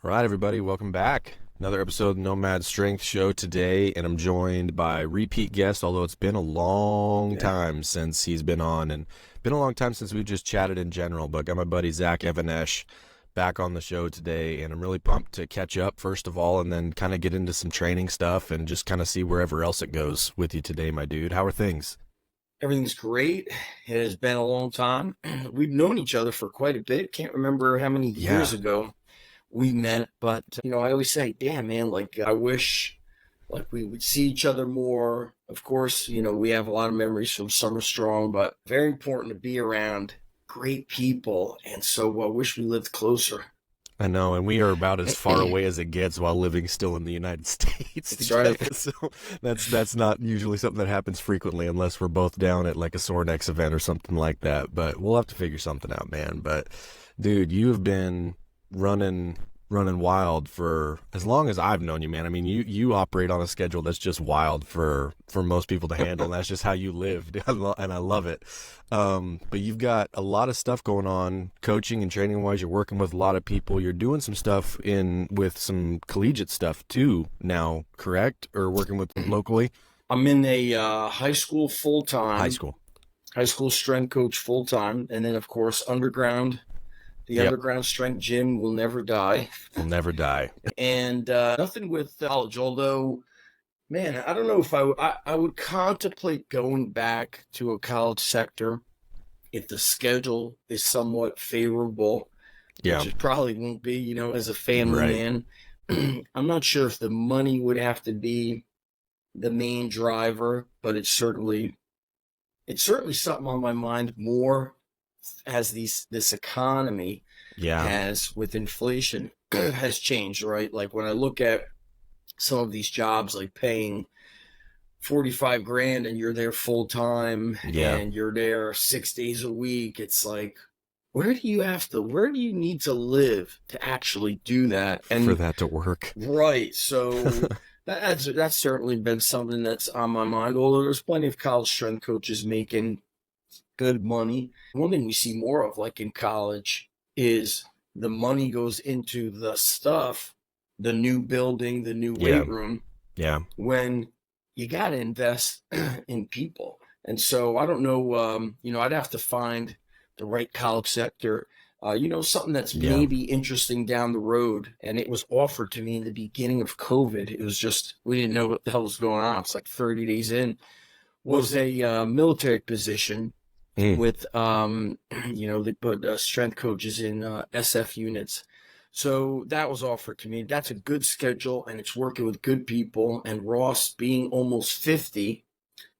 All right, everybody, welcome back. Another episode of the Nomad Strength Show today, and I'm joined by repeat guest, although it's been a long time since he's been on, and been a long time since we've just chatted in general, but got my buddy Zach Even-Esh back on the show today, and I'm really pumped to catch up, first of all, and then kind of get into some training stuff and just kind of see wherever else it goes with you today, my dude. How are things? Everything's great. It has been a long time. We've known each other for quite a bit. Can't remember how many years ago we met, but I always say, damn, man, like I wish like we would see each other more. Of course, we have a lot of memories from Summer Strong, but very important to be around great people. And so I wish we lived closer. I know, and we are about as far away as it gets while living still in the United States. That's right. So that's not usually something that happens frequently unless we're both down at like a Sornex event or something like that. But we'll have to figure something out, man. But dude, you have been running wild for as long as I've known you, man. I mean, you operate on a schedule that's just wild for most people to handle, and that's just how you live, and I love it. But you've got a lot of stuff going on, coaching and training wise. You're working with a lot of people. You're doing some stuff with some collegiate stuff too now, correct? Or working with them locally? I'm in a high school full-time. High school strength coach full-time, and then of course underground. The underground strength gym will never die. Will never die. And nothing with college, although, man, I don't know if I would contemplate going back to a college sector if the schedule is somewhat favorable, which it probably won't be, as a family man. I'm not sure if the money would have to be the main driver, but it's certainly something on my mind more as this economy has, with inflation, has changed, right? Like when I look at some of these jobs, like paying 45 grand and you're there full time and you're there 6 days a week, it's like, where do you need to live to actually do that? And for that to work. Right. So that's certainly been something that's on my mind, although there's plenty of college strength coaches making good money. One thing we see more of, like in college, is the money goes into the stuff, the new building, the new weight room. Yeah. When you got to invest in people. And so I don't know, I'd have to find the right college sector, something that's maybe interesting down the road. And it was offered to me in the beginning of COVID. It was just, we didn't know what the hell was going on. It's like 30 days in, was a military position with, they put strength coaches in SF units. So that was offered to me. That's a good schedule, and it's working with good people. And Ross being almost 50,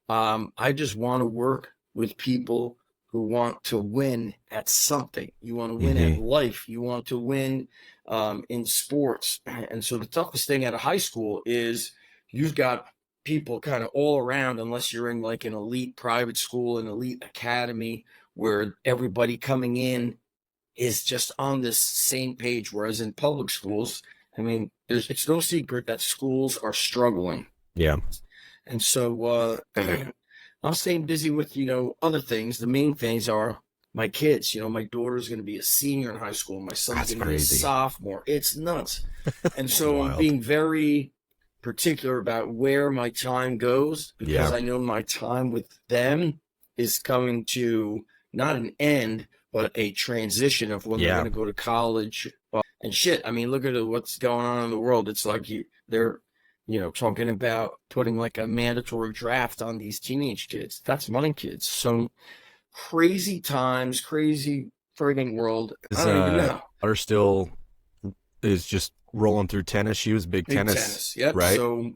I just want to work with people who want to win at something. You want to win at life. You want to win in sports. And so the toughest thing out of high school is you've got people kind of all around, unless you're in like an elite private school, an elite academy, where everybody coming in is just on this same page. Whereas in public schools, I mean, it's no secret that schools are struggling. Yeah. And so I'm staying busy with, other things. The main things are my kids. My daughter's going to be a senior in high school. My son's going to be a sophomore. It's nuts. And so I'm being very particular about where my time goes, because I know my time with them is coming to not an end, but a transition of when they're going to go to college and shit. I mean, look at what's going on in the world. It's like they're talking about putting like a mandatory draft on these teenage kids. That's my kids. So crazy times, crazy frigging world. I don't even know. Daughter still is just rolling through tennis. She was big tennis. Yep. Right. So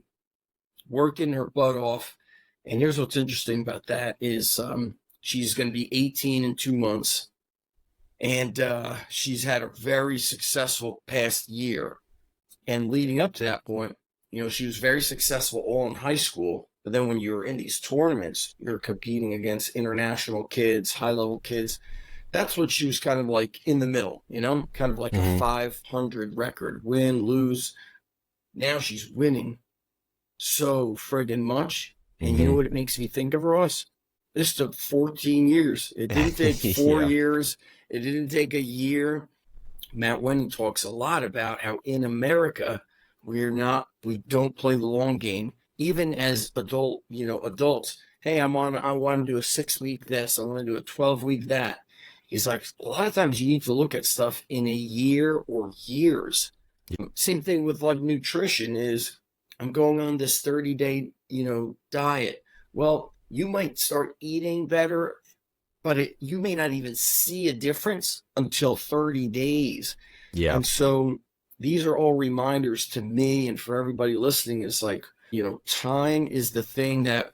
working her butt off. And here's what's interesting about that is she's going to be 18 in 2 months. And she's had a very successful past year. And leading up to that point, she was very successful all in high school. But then when you're in these tournaments, you're competing against international kids, high-level kids. That's what she was kind of like in the middle, kind of like a 500 record, win, lose. Now she's winning so friggin' much. And you know what it makes me think of, Ross? This took 14 years. It didn't take 4 years. It didn't take a year. Matt Wenning talks a lot about how in America, we don't play the long game, even as adults. Hey, I want to do a 6-week this, I want to do a 12-week that. He's like, a lot of times you need to look at stuff in a year or years. Same thing with like nutrition is, I'm going on this 30-day, diet. Well, you might start eating better, but you may not even see a difference until 30 days. Yeah. And so these are all reminders to me and for everybody listening. Is like, time is the thing that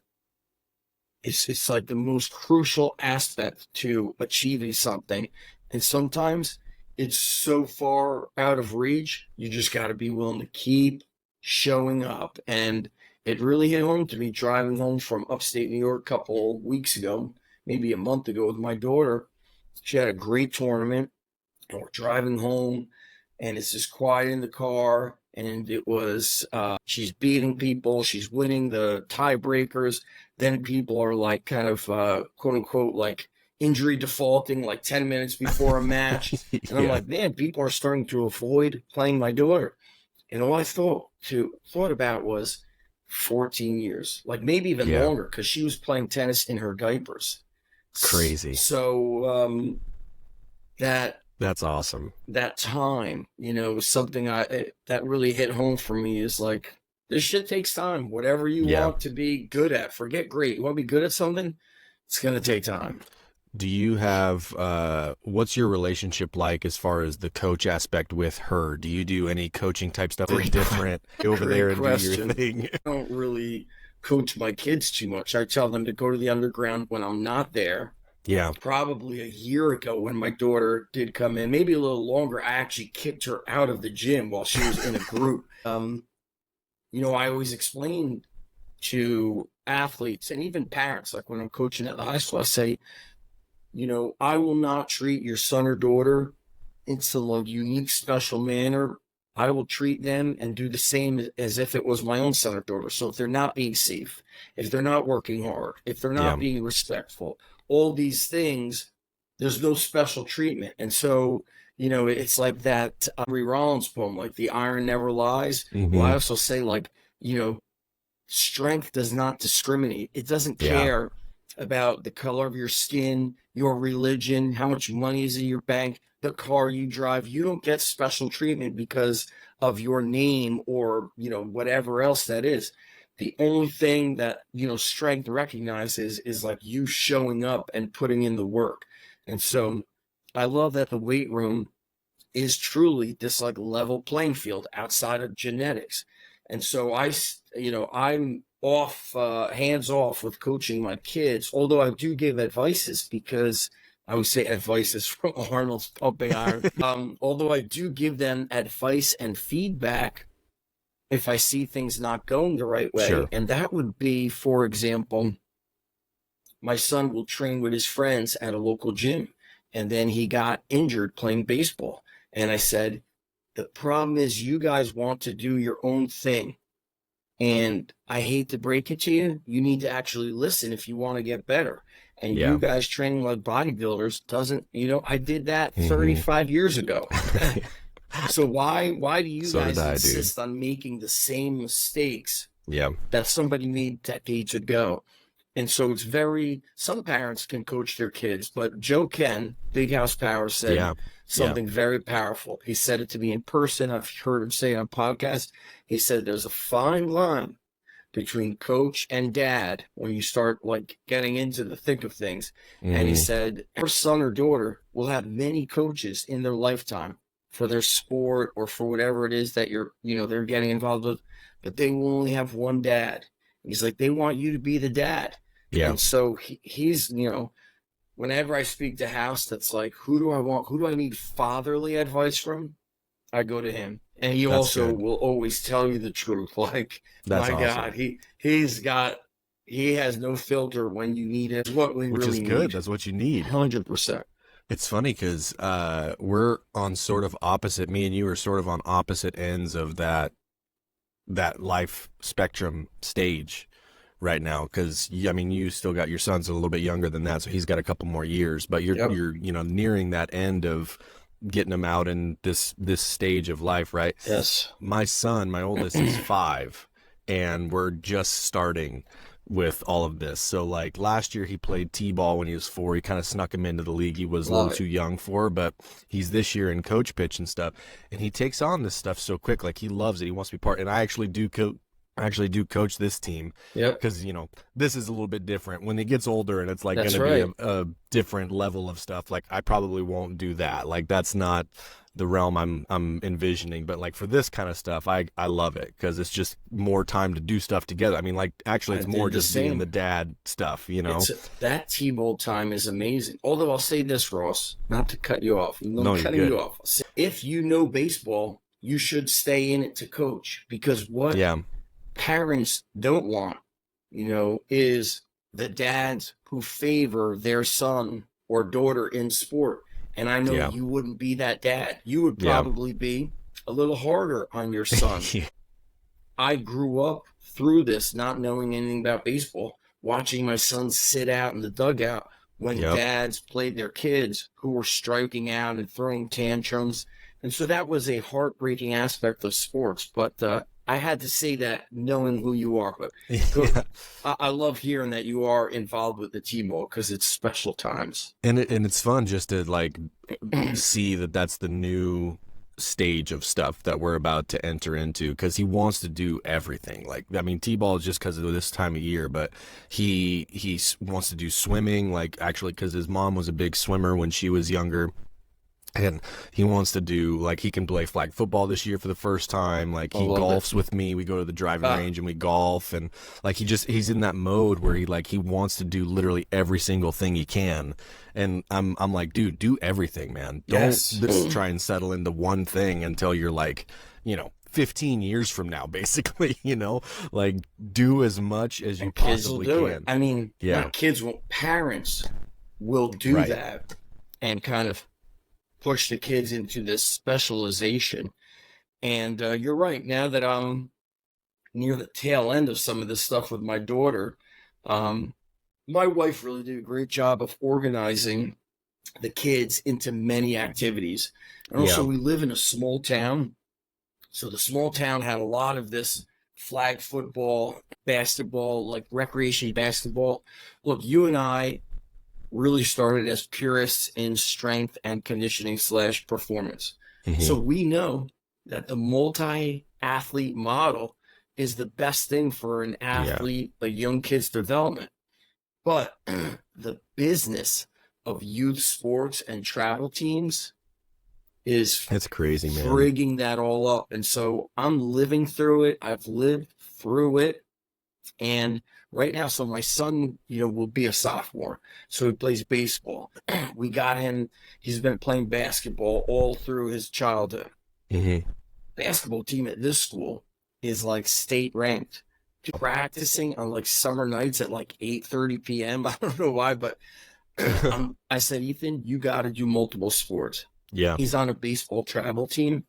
it's like the most crucial aspect to achieving something. And sometimes it's so far out of reach, you just got to be willing to keep showing up. And it really hit home to me driving home from upstate New York a couple weeks ago, maybe a month ago, with my daughter. She had a great tournament, and we're driving home, and it's just quiet in the car. And it was, she's beating people, she's winning the tiebreakers. Then people are like kind of, quote unquote, like injury defaulting like 10 minutes before a match. And I'm like, man, people are starting to avoid playing my daughter. And all I thought about was 14 years, like maybe even longer, because she was playing tennis in her diapers. Crazy. So that's awesome. That time, was something that really hit home for me. Is like, this shit takes time. Whatever you want to be good at, forget great. You want to be good at something, it's going to take time. Do you have, what's your relationship like as far as the coach aspect with her? Do you do any coaching type stuff different over there and do your thing? I don't really coach my kids too much. I tell them to go to the underground when I'm not there. Yeah. Probably a year ago when my daughter did come in, maybe a little longer, I actually kicked her out of the gym while she was in a group. I always explain to athletes and even parents, like when I'm coaching at the high school, I say, I will not treat your son or daughter in some unique, special manner. I will treat them and do the same as if it was my own son or daughter. So if they're not being safe, if they're not working hard, if they're not being respectful, all these things, there's no special treatment. And so, it's like that Henry Rollins poem, like the iron never lies. Mm-hmm. Well, I also say, like, strength does not discriminate. It doesn't care about the color of your skin, your religion, how much money is in your bank, the car you drive. You don't get special treatment because of your name or, whatever else that is. The only thing that, strength recognizes is like you showing up and putting in the work. And so I love that the weight room is truly this like level playing field outside of genetics. And so I'm off, hands off with coaching my kids, although I do give advices, because I would say advices from Arnold's pumping iron. Although I do give them advice and feedback if I see things not going the right way. Sure. And that would be, for example, my son will train with his friends at a local gym, and then he got injured playing baseball. And I said, the problem is you guys want to do your own thing. And I hate to break it to you, you need to actually listen if you want to get better. And you guys training like bodybuilders doesn't, I did that 35 years ago. So why do you guys insist on making the same mistakes that somebody made decades ago? And so some parents can coach their kids, but Joe Ken, Big House Power, said something very powerful. He said it to me in person. I've heard him say it on podcasts. He said there's a fine line between coach and dad when you start like getting into the thick of things. And he said, your son or daughter will have many coaches in their lifetime for their sport or for whatever it is that they're getting involved with, but they will only have one dad. He's like, they want you to be the dad. Yeah. And so he's, whenever I speak to House, that's like, who do I need fatherly advice from? I go to him. And he will always tell you the truth. Like, that's my awesome. God, he has no filter when you need it. What we Which really is good. Need. That's what you need. 100%. It's funny because we're on sort of opposite. Me and you are sort of on opposite ends of that life spectrum stage right now. Because you still got your son's a little bit younger than that, so he's got a couple more years. But you're nearing that end of getting them out in this stage of life, right? Yes. My son, my oldest, is 5, and we're just starting with all of this. So like last year he played t-ball when he was 4. He kind of snuck him into the league he was a Love little it. too young for, but he's this year in coach pitch and stuff, and he takes on this stuff so quick. Like he loves it. He wants to be part, and I actually do coach this team Yep. because this is a little bit different when he gets older, and it's like going That's to right. be a different level of stuff. Like I probably won't do that. Like that's not the realm I'm envisioning. But like for this kind of stuff, I love it because it's just more time to do stuff together. I mean, like actually, I it's did more the just being same. the dad stuff. It's that T-ball time is amazing. Although I'll say this, Ross, not to cut you off. I'm No, not you're cutting good. you off. If you know baseball, you should stay in it to coach, because what Yeah, parents don't want, is the dads who favor their son or daughter in sport. And I know yeah, you wouldn't be that dad. You would yeah, probably be a little harder on your son. yeah, I grew up through this not knowing anything about baseball, watching my son sit out in the dugout when yep. dads played their kids who were striking out and throwing tantrums. And so that was a heartbreaking aspect of sports. But I had to say that knowing who you are. But Yeah. I love hearing that you are involved with the T-ball because it's special times. And it's fun just to like see that that's the new stage of stuff that we're about to enter into, because he wants to do everything. Like I mean, t-ball is just because of this time of year, but he wants to do swimming, like actually because his mom was a big swimmer when she was younger, and he wants to do, like, he can play flag football this year for the first time. Like I he love it. golfs with me. We go to the driving range and we golf, and like he's in that mode where he wants to do literally every single thing he can. And I'm like, dude, do everything, man. Don't Yes. just try and settle into one thing until you're like, 15 years from now, basically, like do as much as you And kids will possibly do it. can. I mean, Yeah. not kids will, parents will do Right. that and kind of push the kids into this specialization. And you're right. Now that I'm near the tail end of some of this stuff with my daughter, my wife really did a great job of organizing the kids into many activities. And also, Yeah. we live in a small town. So the small town had a lot of this flag football, basketball, like recreation basketball. Look, you and I really started as purists in strength and conditioning / performance. Mhm. So we know that the multi-athlete model is the best thing for an athlete, a young kid's development. But the business of youth sports and travel teams is It's crazy, man. frigging that all up. And so I'm living through it. I've lived through it. And right now, so my son, will be a sophomore. So he plays baseball. We got him. He's been playing basketball all through his childhood. Mm-hmm. Basketball team at this school is like state ranked. Practicing on like summer nights at like 8:30 p.m. I don't know why, but I said, Ethan, you got to do multiple sports. Yeah. He's on a baseball travel team,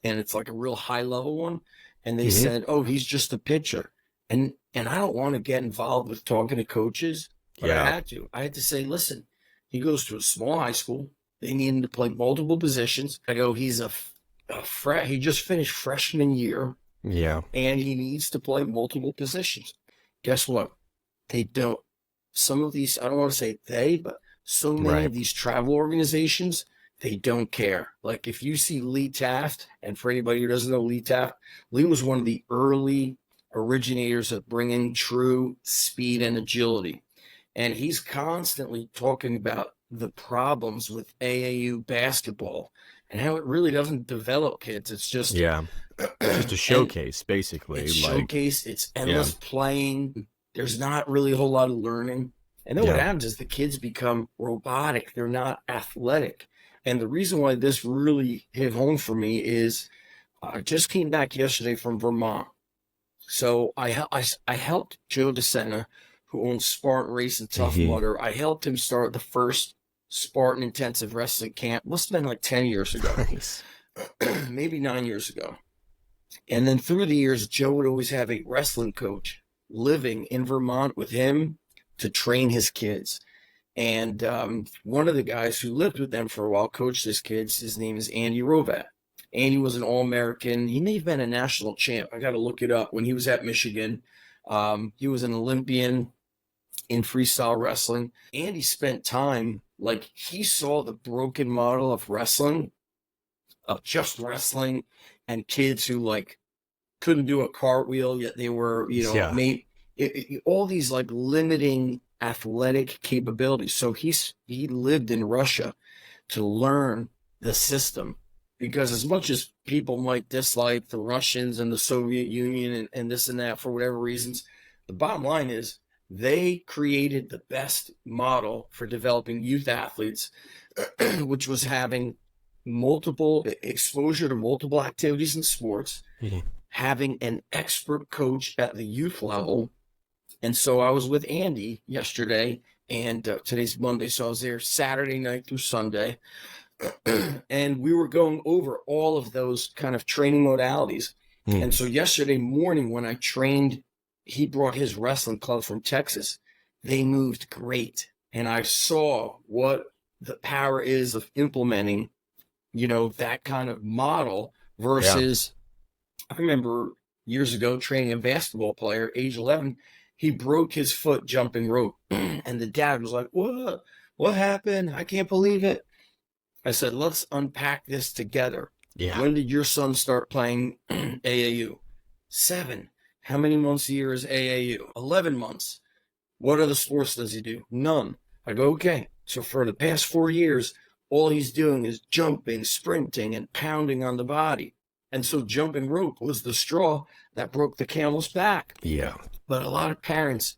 and it's like a real high level one. And they Mhm. said, oh, he's just a pitcher. And I don't want to get involved with talking to coaches, but Yeah. I had to say, listen, he goes to a small high school. They need him to play multiple positions. I go, he's he just finished freshman year, Yeah. and he needs to play multiple positions. Guess what? They don't. Some of these, I don't want to say they, but so many Right. of these travel organizations, they don't care. Like if you see Lee Taft, and for anybody who doesn't know Lee Taft, Lee was one of the early originators of bringing true speed and agility. And he's constantly talking about the problems with AAU basketball and how it really doesn't develop kids. It's just Yeah. Just a showcase, basically. it's Like, showcase, it's endless playing. There's not really a whole lot of learning. And then what Yeah. happens is the kids become robotic. They're not athletic. And the reason why this really hit home for me is I just came back yesterday from Vermont. So I helped Joe DeSena, who owns Spartan Race and Tough Mhm. Mudder. I helped him start the first Spartan intensive wrestling camp. Must have been like 10 years ago, nice. maybe 9 years ago. And then through the years, Joe would always have a wrestling coach living in Vermont with him to train his kids. And one of the guys who lived with them for a while coached his kids. His name is Andy Rovat. Andy was an All-American. He may have been a national champ. I got to look it up. When he was at Michigan, he was an Olympian in freestyle wrestling. Andy spent time, like, he saw the broken model of wrestling, of just wrestling, and kids who, like, couldn't do a cartwheel, yet they were, Yeah. made all these, like, limiting athletic capabilities. So he lived in Russia to learn the system, because as much as people might dislike the Russians and the Soviet Union and this and that for whatever reasons, the bottom line is they created the best model for developing youth athletes, which was having multiple exposure to multiple activities and sports, having an expert coach at the youth level. And so I was with Andy yesterday, and today's Monday, so I was there Saturday night through Sunday, and we were going over all of those kind of training modalities. And so yesterday morning when I trained, he brought his wrestling club from Texas. They moved great. And I saw what the power is of implementing, that kind of model versus, I remember years ago training a basketball player, age 11, he broke his foot jumping rope. And the dad was like, what happened? I can't believe it. I said, let's unpack this together. Yeah. When did your son start playing AAU? 7. How many months a year is AAU? 11 months. What other sports does he do? None. I go, okay. So for the past 4 years, all he's doing is jumping, sprinting, and pounding on the body. And so jumping rope was the straw that broke the camel's back. Yeah. But a lot of parents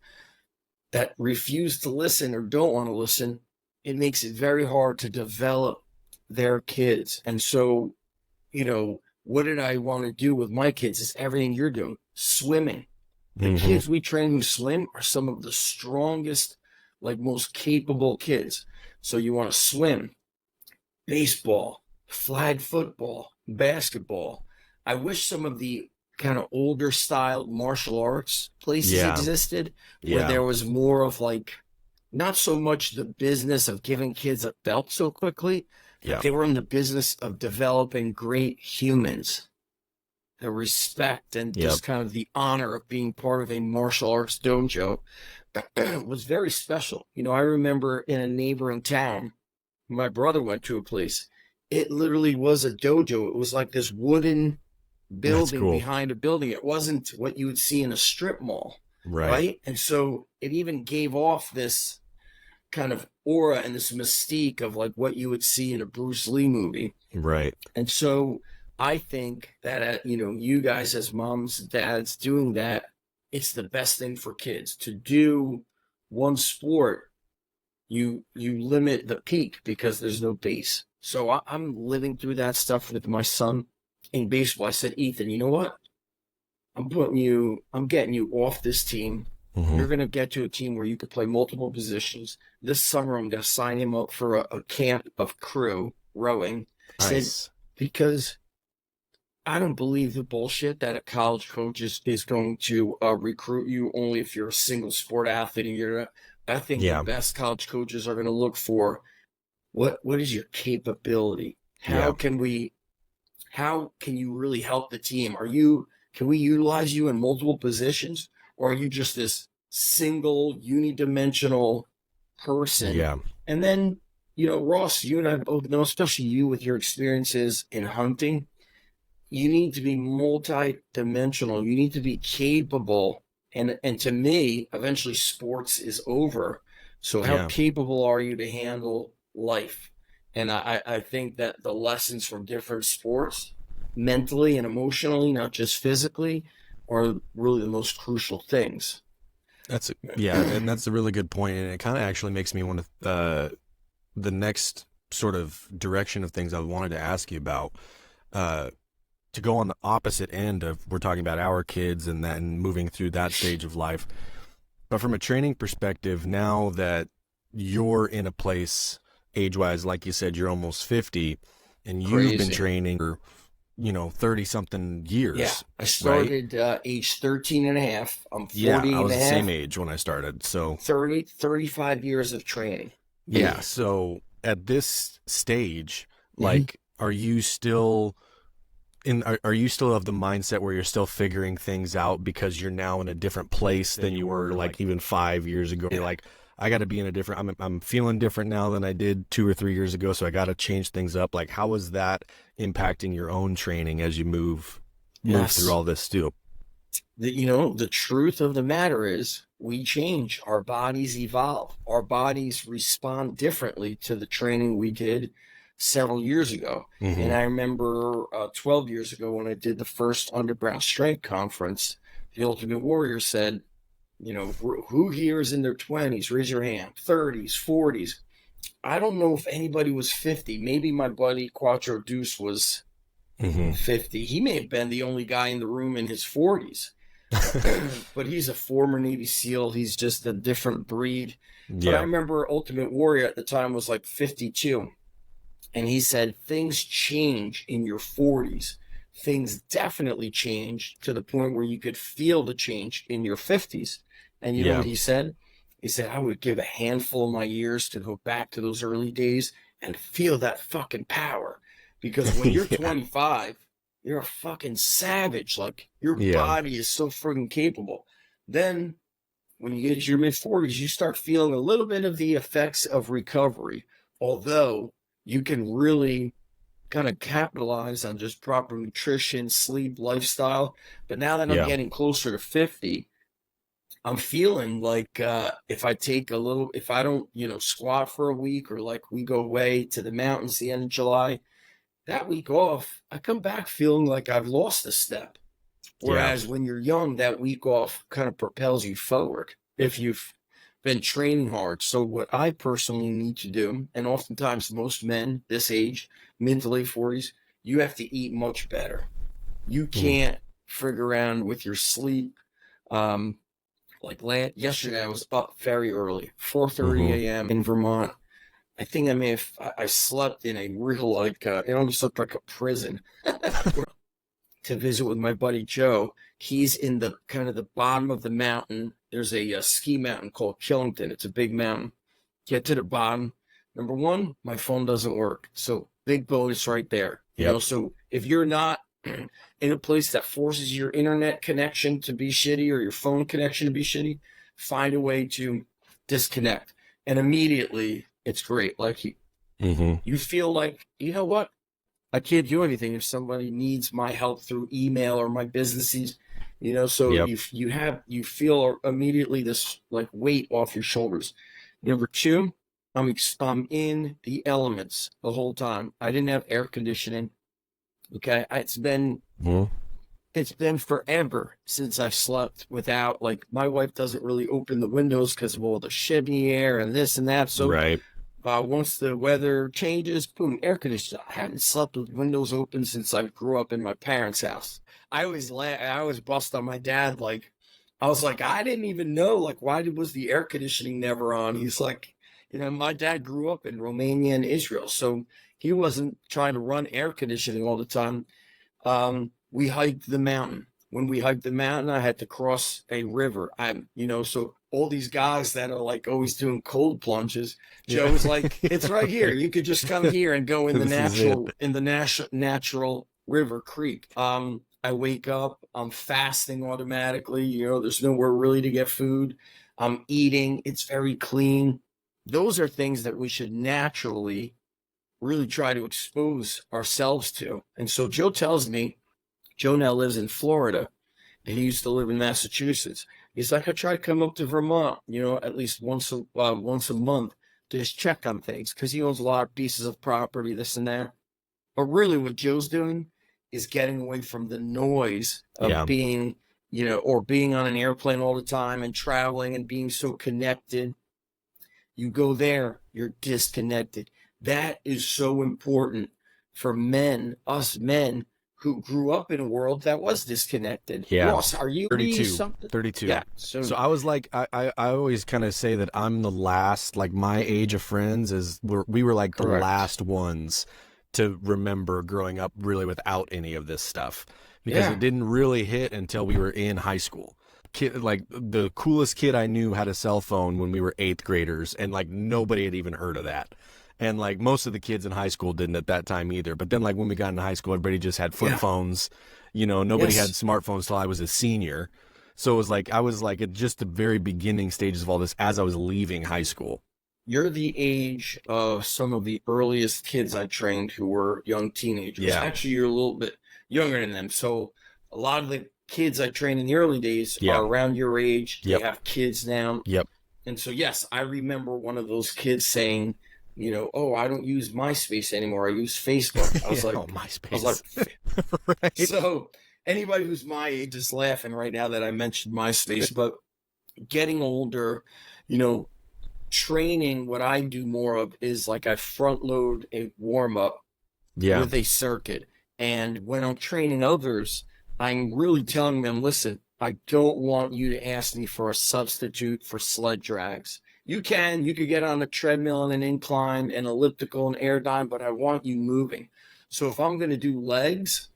that refuse to listen or don't want to listen, it makes it very hard to develop their kids. And so, what did I want to do with my kids? Is everything you're doing. Swimming. The kids we train who swim are some of the strongest, like most capable kids. So you want to swim, baseball, flag football, basketball. I wish some of the kind of older style martial arts places existed where there was more of like, not so much the business of giving kids a belt so quickly. They were in the business of developing great humans. The respect and just kind of the honor of being part of a martial arts dojo was very special. I remember in a neighboring town, my brother went to a place. It literally was a dojo. It was like this wooden building behind a building. It wasn't what you would see in a strip mall. Right. And so it even gave off this kind of aura and this mystique of like what you would see in a Bruce Lee movie. Right. And so I think that, you guys as moms, dads doing that, it's the best thing for kids to do one sport. You limit the peak because there's no base. So I'm living through that stuff with my son in baseball. I said, Ethan, you know what? I'm getting you off this team. You're going to get to a team where you could play multiple positions. This summer, I'm going to sign him up for a camp of crew rowing. Nice. Because I don't believe the bullshit that a college coach is going to recruit you only if you're a single sport athlete. And I think the best college coaches are going to look for what is your capability? How can you really help the team? Can we utilize you in multiple positions? Or are you just this single unidimensional person? Yeah. And then, Ross, you and I both know, especially you with your experiences in hunting, you need to be multi-dimensional. You need to be capable. And to me, eventually sports is over. So how capable are you to handle life? And I think that the lessons from different sports, mentally and emotionally, not just physically, are really the most crucial things. And that's a really good point. And it kind of actually makes me want to, the next sort of direction of things I wanted to ask you about, to go on the opposite end of, we're talking about our kids and then moving through that stage of life. But from a training perspective, now that you're in a place age-wise, like you said, you're almost 50 and you've been training for 30 something years. Yeah. I started age 13 and a half. I'm 40 I was and a the half. same age when I started. So 35 years of training. Yeah. So at this stage, Mhm. like, are you still are you still of the mindset where you're still figuring things out because you're now in a different place than you were like even 5 years ago? You're like, I got to be in a different, I'm feeling different now than I did 2 or 3 years ago. So I got to change things up. Like, how is that impacting your own training as you move through Yes. all this too? The truth of the matter is we change. Our bodies evolve. Our bodies respond differently to the training we did several years ago. And Mm-hmm. I remember 12 years ago when I did the first Underground Strength Conference, the Ultimate Warrior said, who here is in their 20s? Raise your hand. 30s, 40s. I don't know if anybody was 50. Maybe my buddy Quattro Deuce was Mm-hmm. 50. He may have been the only guy in the room in his 40s. But he's a former Navy SEAL. He's just a different breed. But I Yeah. remember Ultimate Warrior at the time was like 52. And he said, things change in your 40s. Things definitely change to the point where you could feel the change in your 50s. And you know Yeah. what he said? He said, I would give a handful of my years to go back to those early days and feel that fucking power. Because when you're Yeah. 25, you're a fucking savage. Like, your Yeah. body is so freaking capable. Then, when you get to your mid 40s, you start feeling a little bit of the effects of recovery. Although you can really kind of capitalize on just proper nutrition, sleep, lifestyle. But now that I'm Yeah. getting closer to 50, I'm feeling like if I don't, squat for a week, or like we go away to the mountains the end of July, that week off, I come back feeling like I've lost a step. Yeah. Whereas when you're young, that week off kind of propels you forward if you've been training hard. So what I personally need to do, and oftentimes most men this age, mid to late 40s, you have to eat much better. You Mm. can't figure around with your sleep. Um, yesterday, I was up very early, 4:30 Mm-hmm. a.m. in Vermont. I think I slept in a real, it almost looked like a prison. To visit with my buddy Joe. He's in the kind of the bottom of the mountain. There's a ski mountain called Killington. It's a big mountain. Get to the bottom. Number one, my phone doesn't work. So big bonus right there. Yep. So if you're not in a place that forces your internet connection to be shitty or your phone connection to be shitty, find a way to disconnect. And immediately it's great. Like Mm-hmm. you feel like, you know what? I can't do anything if somebody needs my help through email or my businesses, so Yep. you feel immediately this like weight off your shoulders. Number two, I'm in the elements the whole time. I didn't have air conditioning. Okay. Mm-hmm. It's been forever since I've slept without, like, my wife doesn't really open the windows because of all the shimmy air and this and that. So Right. once the weather changes, boom, air conditioning. I haven't slept with windows open since I grew up in my parents' house. I always bust on my dad. Like, I was like, I didn't even know. Like, was the air conditioning never on? He's like, my dad grew up in Romania and Israel, so he wasn't trying to run air conditioning all the time. We hiked the mountain. When we hiked the mountain, I had to cross a river. So all these guys that are like always doing cold plunges, Joe Yeah. was like, "It's right here. You could just come here and go in the This is it. natural river creek." I wake up, I'm fasting automatically. There's nowhere really to get food. I'm eating. It's very clean. Those are things that we should naturally really try to expose ourselves to. And so Joe now lives in Florida, and he used to live in Massachusetts. He's like, I try to come up to Vermont, at least once a month to just check on things because he owns a lot of pieces of property, this and that. But really, what Joe's doing is getting away from the noise of Yeah. being, or being on an airplane all the time and traveling and being so connected. You go there, you're disconnected. That is so important for us men who grew up in a world that was disconnected. Yeah. Ross, are you 32. something? 32. Yeah. So I was like, I always kind of say that I'm the last, like my age of friends we were like the Correct. last ones to remember growing up really without any of this stuff because Yeah. it didn't really hit until we were in high school. kid, like the coolest kid I knew had a cell phone when we were 8th graders, and like nobody had even heard of that. And like most of the kids in high school didn't at that time either. But then like when we got into high school, everybody just had flip Yeah. phones. Nobody had Yes. smartphones till I was a senior. So it was like I was like at just the very beginning stages of all this as I was leaving high school. You're the age of some of the earliest kids I trained who were young teenagers. Yeah. Actually, you're a little bit younger than them. So a lot of the kids I trained in the early days Yeah. are around your age. Yep. They have kids now. Yep. And so, yes, I remember one of those kids saying, oh, I don't use MySpace anymore. I use Facebook. I was like, MySpace. right. So anybody who's my age is laughing right now that I mentioned MySpace, but getting older, training, what I do more of is like I front load a warm up Yeah. with a circuit. And when I'm training others, I'm really telling them, listen, I don't want you to ask me for a substitute for sled drags. You could get on a treadmill and an incline, an elliptical, and airdyne, but I want you moving. So if I'm going to do legs,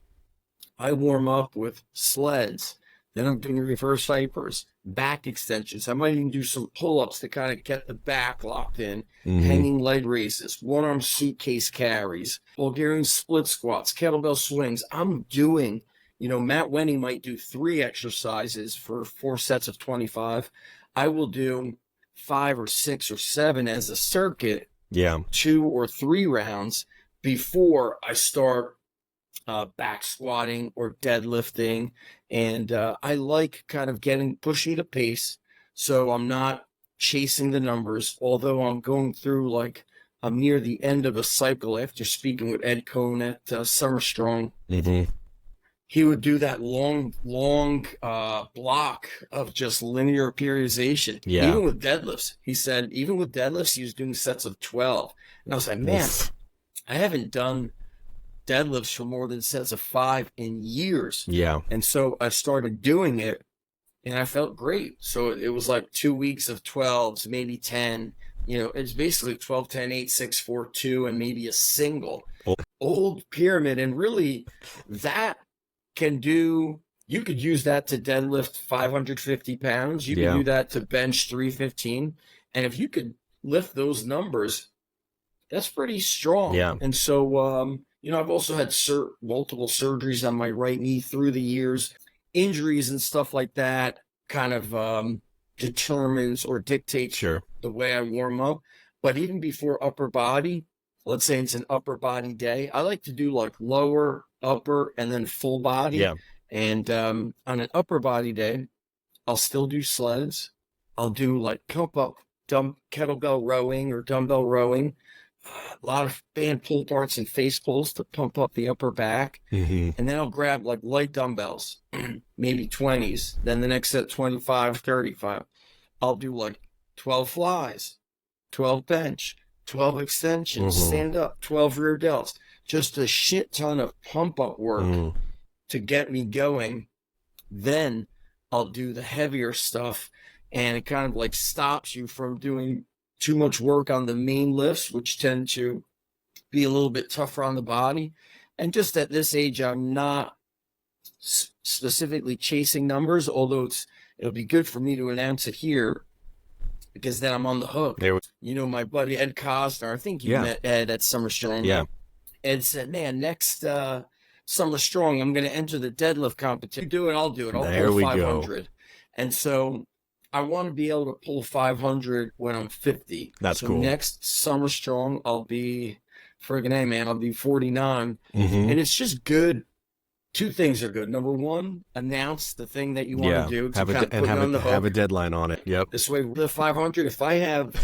I warm up with sleds. Then I'm doing reverse hypers, back extensions. I might even do some pull-ups to kind of get the back locked in, hanging leg raises, one-arm suitcase carries, Bulgarian split squats, kettlebell swings. I'm doing, Matt Wenning might do 3 exercises for 4 sets of 25. I will do 5 or 6 or 7 as a circuit, Yeah. 2 or 3 rounds before I start back squatting or deadlifting. And I like kind of pushing the pace. So I'm not chasing the numbers, although I'm going through like I'm near the end of a cycle after speaking with Ed Cohn at Summer Strong. He would do that long block of just linear periodization. Yeah. Even with deadlifts, he said, even with deadlifts, he was doing sets of 12. And I was like, man, I haven't done deadlifts for more than sets of 5 in years. Yeah. And so I started doing it and I felt great. So it was like 2 weeks of 12s, maybe 10. It's basically 12, 10, 8, 6, 4, 2, and maybe a single. Old pyramid. And really that you could use that to deadlift 550 pounds. You could do that to bench 315. And if you could lift those numbers, that's pretty strong. Yeah. And so, I've also had multiple surgeries on my right knee through the years. Injuries and stuff like that kind of determines or dictates the way I warm up. But even before upper body, let's say it's an upper body day, I like to do like lower, upper, and then full body. Yeah. And on an upper body day, I'll still do sleds. I'll do like kettlebell rowing or dumbbell rowing. A lot of band pull parts and face pulls to pump up the upper back. And then I'll grab like light dumbbells, maybe 20s. Then the next set, 25, 35. I'll do like 12 flies, 12 bench, 12 extensions, stand up, 12 rear delts. Just a shit ton of pump up work to get me going. Then I'll do the heavier stuff, and it kind of like stops you from doing too much work on the main lifts, which tend to be a little bit tougher on the body. And just at this age, I'm not specifically chasing numbers, although it'll be good for me to announce it here because then I'm on the hook. My buddy Ed Cosner, I think you met Ed at Summer Strong. Yeah. Ed said, man, next Summer Strong, I'm going to enter the deadlift competition. You do it, I'll do it. I'll pull 500. And so I want to be able to pull 500 when I'm 50. That's cool. Next Summer Strong, I'll be I'll be 49. And it's just good. 2 things are good. Number 1, announce the thing that you want to do. Have a deadline on it. Yep. This way, the 500, if I have,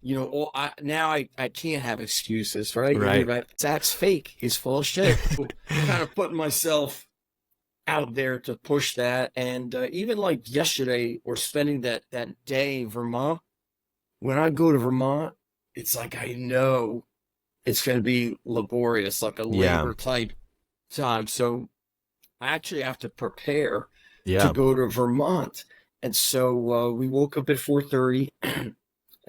I can't have excuses, right? Right. Zach's fake. He's full of shit. Kind of putting myself out there to push that. And even like yesterday, we're spending that day in Vermont. When I go to Vermont, it's like I know it's going to be laborious, like a labor type time. So I actually have to prepare to go to Vermont. And so we woke up at 4:30.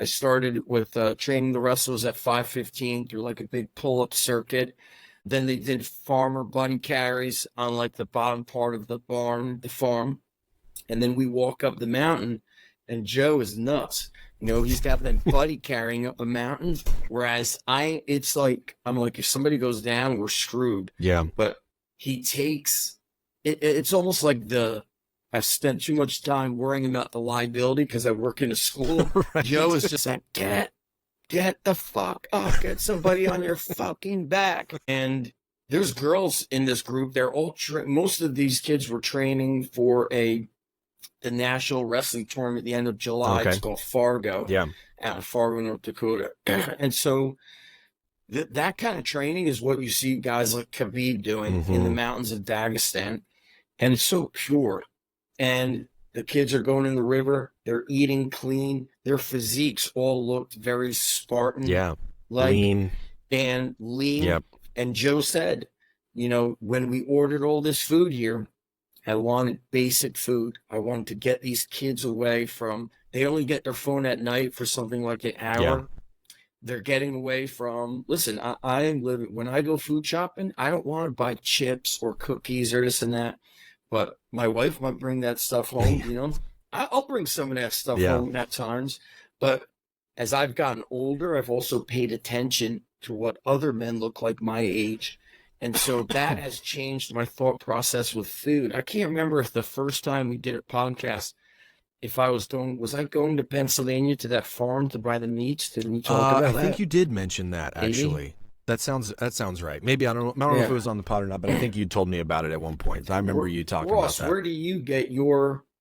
I started with training the wrestlers at 5:15 through like a big pull-up circuit. Then they did farmer bunny carries on like the bottom part of the barn, the farm. And then we walk up the mountain, and Joe is nuts. He's got that buddy carrying up a mountain, whereas it's like, I'm like, if somebody goes down, we're screwed. Yeah. But he takes, it's almost like I've spent too much time worrying about the liability because I work in a school. Right. Joe is just like, get the fuck up, get somebody on your fucking back. And there's girls in this group. They're all, most of these kids were training for the National Wrestling Tournament at the end of July. Okay. It's called Fargo. Yeah. Out of Fargo, North Dakota. And so that kind of training is what you see guys like Khabib doing in the mountains of Dagestan. And it's so pure. And the kids are going in the river. They're eating clean. Their physiques all looked very Spartan. Yeah. Like, lean. And lean. Yep. And Joe said, when we ordered all this food here, I wanted basic food. I wanted to get these kids away from, they only get their phone at night for something like an hour. Yeah. They're getting away from, listen, when I go food shopping, I don't want to buy chips or cookies or this and that. But my wife might bring that stuff home, I'll bring some of that stuff home at times. But as I've gotten older, I've also paid attention to what other men look like my age. And so that has changed my thought process with food. I can't remember if the first time we did a podcast, was I going to Pennsylvania to that farm to buy the meats? Did we talk about that? I think you did mention that, actually. Maybe? That sounds right. Maybe, I don't know if it was on the pod or not, but I think you told me about it at one point. I remember you talking Ross, about that. Where do you get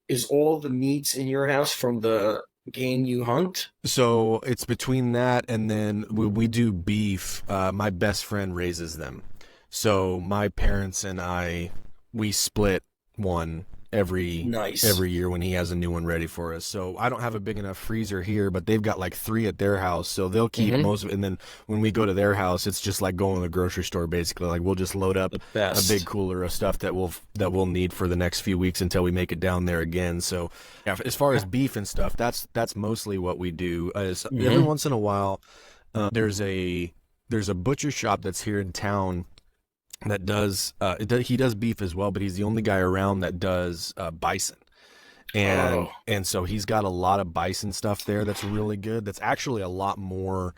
is all the meats in your house from the game you hunt? So it's between that and then we do beef. My best friend raises them. So my parents and we split one every year when he has a new one ready for us. So I don't have a big enough freezer here, but they've got like 3 at their house, so they'll keep most of it. And then when we go to their house, it's just like going to the grocery store basically. Like we'll just load up a big cooler of stuff that we'll need for the next few weeks until we make it down there again. So yeah, as far as beef and stuff, that's mostly what we do. Every once in a while, there's a butcher shop that's here in town that he does beef as well, but he's the only guy around that does bison. And so he's got a lot of bison stuff there that's really good. That's actually a lot more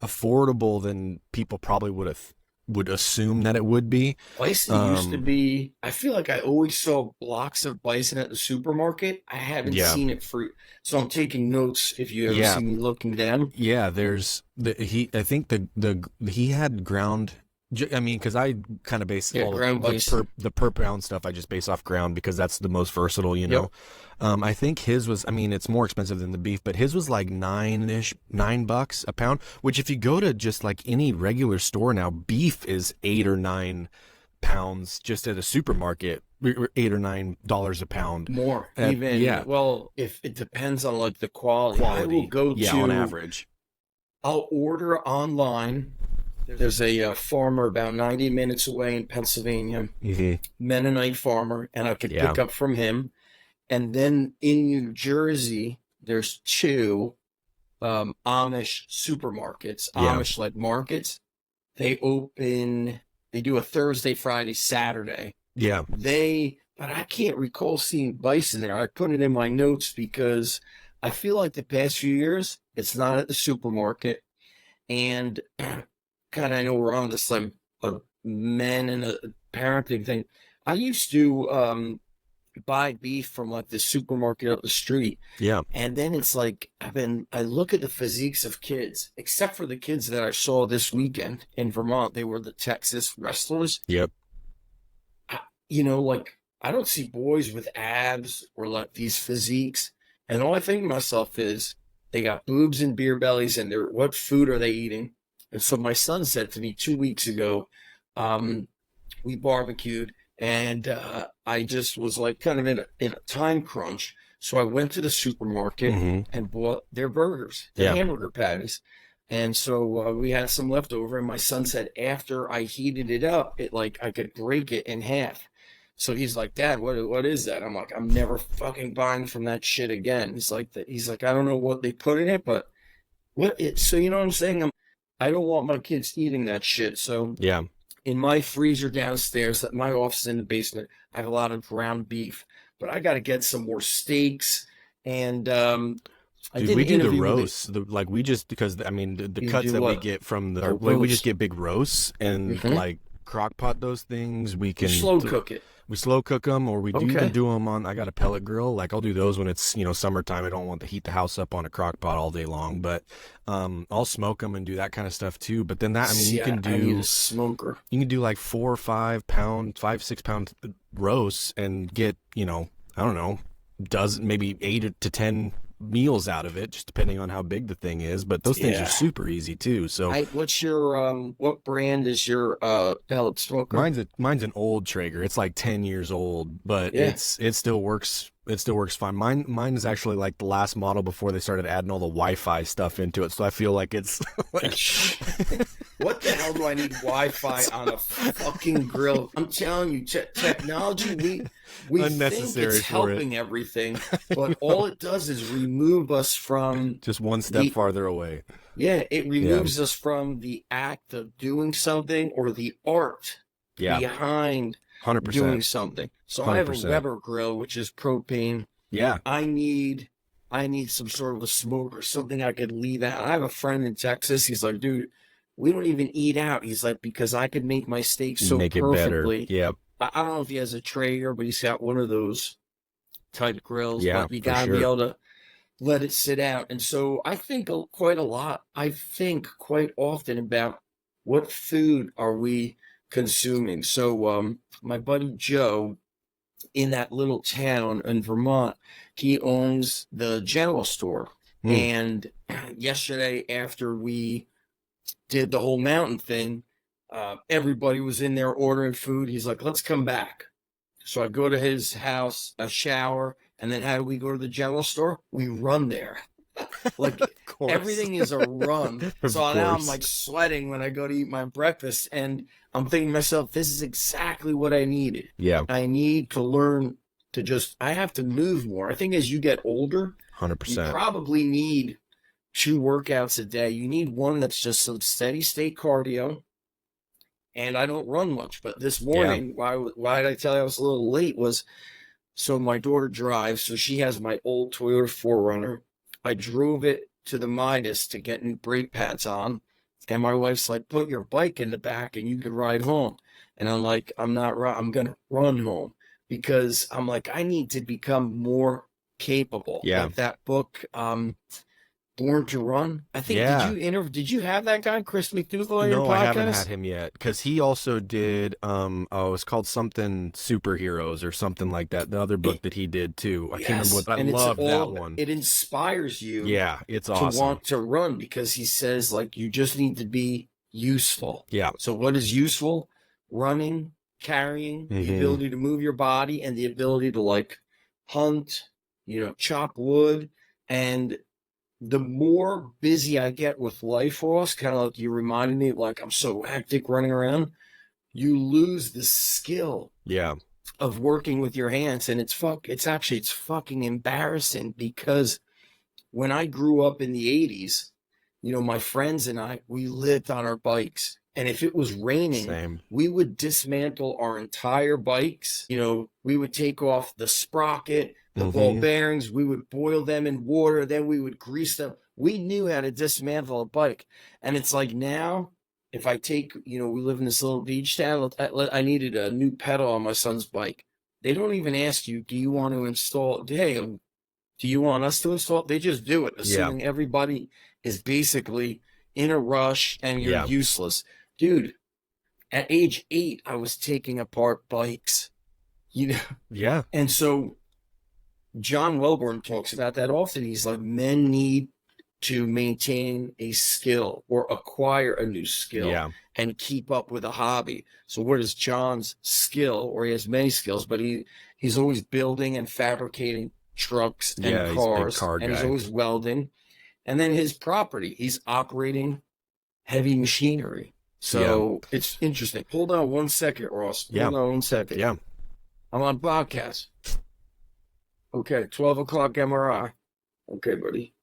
affordable than people probably would assume that it would be. Bison used to be, I feel like I always saw blocks of bison at the supermarket. I haven't seen it free. So I'm taking notes if you ever see me looking down. Yeah, he had ground. I mean, because I kind of base all the per pound stuff. I just base off ground because that's the most versatile, Yep. I think his was. I mean, it's more expensive than the beef, but his was like $9 a pound. Which, if you go to just like any regular store now, beef is $8 or $9 just at a supermarket. $8 or $9 a pound. More even. Yeah. Well, if it depends on like the quality. I will go on average. I'll order online. There's a farmer about 90 minutes away in Pennsylvania, Mennonite farmer, and I could pick up from him. And then in New Jersey, there's 2 Amish supermarkets, Amish-led markets. They do a Thursday, Friday, Saturday. Yeah. But I can't recall seeing bison there. I put it in my notes because I feel like the past few years, it's not at the supermarket. And God, I know we're on this like a men and a parenting thing. I used to buy beef from like the supermarket up the street. Yeah. And then it's like I look at the physiques of kids, except for the kids that I saw this weekend in Vermont. They were the Texas wrestlers. Yep. Like I don't see boys with abs or like these physiques. And all I think to myself is they got boobs and beer bellies and what food are they eating? And so my son said to me 2 weeks ago, we barbecued, and I just was like kind of in a time crunch. So I went to the supermarket and bought their burgers, their hamburger patties. And so we had some left over, and my son said after I heated it up, I could break it in half. So he's like, Dad, what is that? I'm like, I'm never fucking buying from that shit again. He's like, I don't know what they put in it, but so you know what I'm saying? I don't want my kids eating that shit. So in my freezer downstairs, my office in the basement, I have a lot of ground beef. but I got to get some more steaks. And I Dude, did we an do the interview with it. roasts. Like we just because I mean the You cuts do that we what? get from A we just roast. get big roasts and Hmm. like crock pot those things. You slow cook it. We slow cook them, or we do even Okay. do them on. I got a pellet grill. Like I'll do those when it's summertime. I don't want to heat the house up on a crock pot all day long, but I'll smoke them and do that kind of stuff too. But then that I mean See, I need a smoker. you can do like 4 or 5 pound, 5 6 pound roasts and get I don't know maybe 8 to 10 meals out of it, just depending on how big the thing is. But those things are Yeah. super easy too. So What's your what brand is your pellet smoker? mine's an old Traeger. It's like 10 years old, but Yeah. it still works. It still works fine. Mine is actually like the last model before they started adding all the Wi-Fi stuff into it. So I feel like it's like What the hell do I need Wi-Fi on a fucking grill? I'm telling you, technology, we think unnecessary it's for it. helping everything, but all it does is remove us from Just one step farther away. it removes us from the act of doing something or the art Yeah, behind 100%. doing something. So I have a 100%. Weber grill, which is propane. Yeah, I need some sort of a smoker, something I could leave out. I have a friend in Texas. He's like, dude, we don't even eat out. He's like, because I could make my steak so make it better. perfectly. Yep. I don't know if he has a Traeger, but he's got one of those type grills. Yeah, But you for gotta be sure. able to let it sit out. And so I think quite a lot. I think quite often about what food are we consuming. So my buddy Joe in that little town in Vermont, he owns the general store. Mm. And yesterday, after we did the whole mountain thing, everybody was in there ordering food. He's like, let's come back. So I go to his house, a shower, and then how do we go to the general store? We run there. Like Of course. everything is a run. Of So now I'm course. like sweating when I go to eat my breakfast, and I'm thinking to myself, this is exactly what I needed. Yeah, I need to learn to I have to move more. I think as you get older, you 100%. probably need 2 workouts a day. You need one that's just some steady state cardio. And I don't run much, but this morning, why did I tell you I was a little late was, so my daughter drives, so she has my old Toyota 4Runner. I drove it to the Midas to get new brake pads on. And my wife's like, put your bike in the back and you can ride home. And I'm like, I'm going to run home because I'm like, I need to become more capable. Yeah. Like that book, Born to Run. I think, Yeah. did you have that guy, Chris McDougall, on your No, podcast? I haven't had him yet because he also did it's called something Superheroes or something like that. The other book that he did too. I can't remember what. I and love that one. It inspires you. Yeah, it's to awesome. want to run because he says like you just need to be useful. Yeah. So what is useful? Running, carrying, the ability to move your body, and the ability to like hunt, chop wood. And the more busy I get with life, Ross, kind of like you reminded me, like I'm so hectic running around, you lose the skill Yeah. of working with your hands. And it's fucking embarrassing because when I grew up in the 80s, my friends and I, we lived on our bikes. And if it was raining, Same. we would dismantle our entire bikes. We would take off the sprocket, the ball bearings. We would boil them in water. Then we would grease them. We knew how to dismantle a bike. And it's like now, if I take, we live in this little beach town. I needed a new pedal on my son's bike. They don't even ask you, do you want to install? Hey, do you want us to install it? They just do it, assuming everybody is basically in a rush and you're useless. Dude, at age 8, I was taking apart bikes, Yeah. And so John Welborn talks about that often. He's like, men need to maintain a skill or acquire a new skill and keep up with a hobby. So what is John's skill? Or he has many skills, but he's always building and fabricating trucks and cars, he's a big car and he's guy. always welding. And then his property, he's operating heavy machinery. So it's interesting. Hold on 1 second, Ross. Hold on 1 second. Yeah. I'm on podcast. Okay, 12 o'clock MRI. Okay, buddy.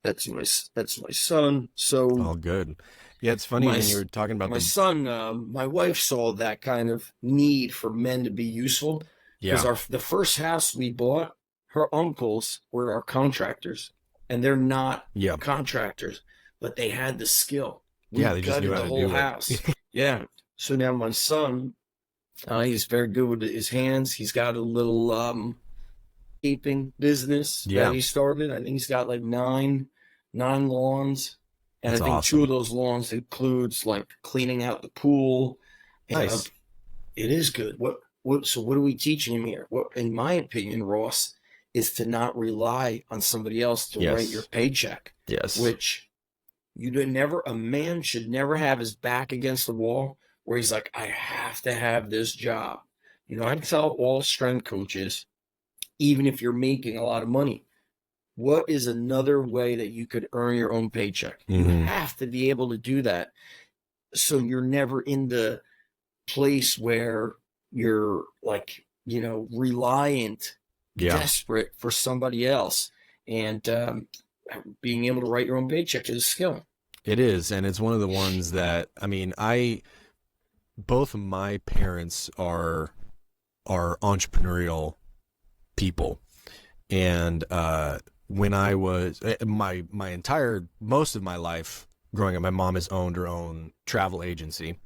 That's my son. So all good. Yeah, it's funny when you were talking about my son. My wife saw that kind of need for men to be useful. Because Yeah. the first house we bought, her uncles were our contractors, and they're not Yeah. contractors, but they had the skill. We Yeah. They just knew gutted how the to whole do it. house. Yeah. So now my son, he's very good with his hands. He's got a little keeping business that Yeah. he started. I think he's got like nine lawns, and I That's think two of awesome. those lawns includes like cleaning out the pool. And Nice. it is good. So what are we teaching him here? What, in my opinion, Ross, is to not rely on somebody else to write your Yes. paycheck. Yes. Which a man should never have his back against the wall where he's like, I have to have this job. I tell all strength coaches, even if you're making a lot of money, what is another way that you could earn your own paycheck? You Mm-hmm. have to be able to do that. So you're never in the place where you're like, reliant, Yeah. desperate for somebody else. And being able to write your own paycheck is a skill. It is. And it's one of the ones that, I mean, both of my parents are entrepreneurial people. And when I was my entire most of my life growing up, my mom has owned her own travel agency,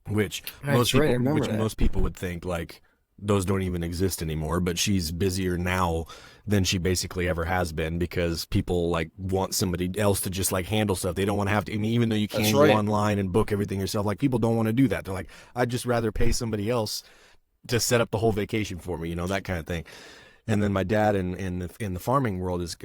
which most people would think like those don't even exist anymore. But she's busier now than she basically ever has been, because people like want somebody else to just like handle stuff. They don't want to have to, I mean, even though you can go online and book everything yourself, like people don't want to do that. They're like, I'd just rather pay somebody else to set up the whole vacation for me, that kind of thing. And then my dad in the farming world is